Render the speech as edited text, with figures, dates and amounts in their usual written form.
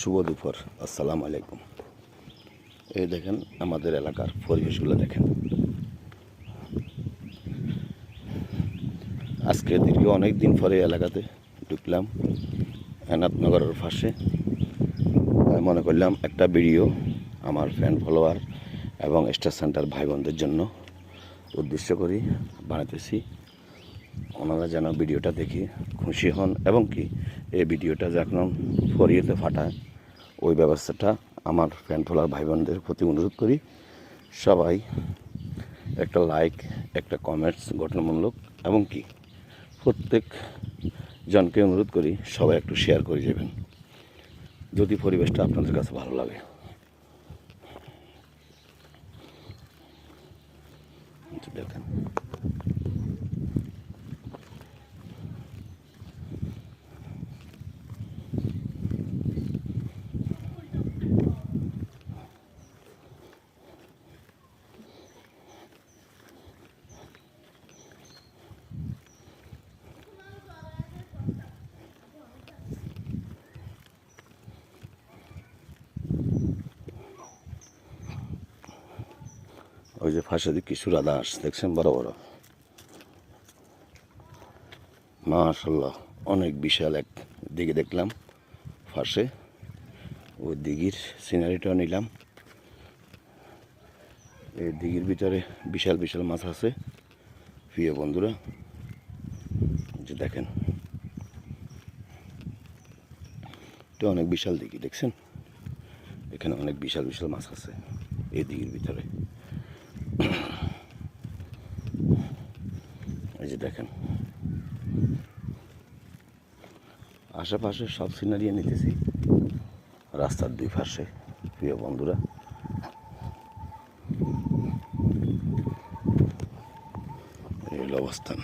শুভ দুপুর, আসসালামু আলাইকুম। এই দেখেন আমাদের এলাকার পরিবেশগুলো দেখেন। আজকে দীর্ঘ অনেক দিন পরে এলাকাতে ঢুকলাম, এনাথনগরের পাশে। তাই মনে করলাম একটা ভিডিও আমার ফ্যান ফলোয়ার এবং স্টার সেন্টার ভাই বোনদের জন্য উদ্দেশ্য করি বানাতেছি। ওনারা যেন ভিডিওটা দেখে খুশি হন এবং কি এই ভিডিওটা যখন ফরিয়েতে ফাটায় ওই ব্যবস্থাটা আমার ফ্যান ফলোয়ার ভাই বোনদের প্রতি অনুরোধ করি। সবাই একটা লাইক, একটা কমেন্টস গঠনমূলক এবং কি প্রত্যেক জনকে অনুরোধ করি সবাই একটু শেয়ার করে যাবেন যদি পরিবেশটা আপনাদের কাছে ভালো লাগে। দেখেন ওই যে ফাঁসে দিকে সুরা দাস দেখছেন, বড় বড়, মাশাআল্লাহ অনেক বিশাল এক দিঘি দেখলাম ফাঁসে। ওই দিঘির সিনারিটাও নিলাম। এই দিঘির ভিতরে বিশাল বিশাল মাছ আছে প্রিয় বন্ধুরা, যে দেখেন এটা অনেক বিশাল দিঘি দেখছেন। এখানে অনেক বিশাল বিশাল মাছ আছে এই দিঘির ভিতরে। এই যে দেখেন আশেপাশে সব সিনারি নিতেছি রাস্তার দুই পাশে প্রিয় বন্ধুরা। এই অবস্থান।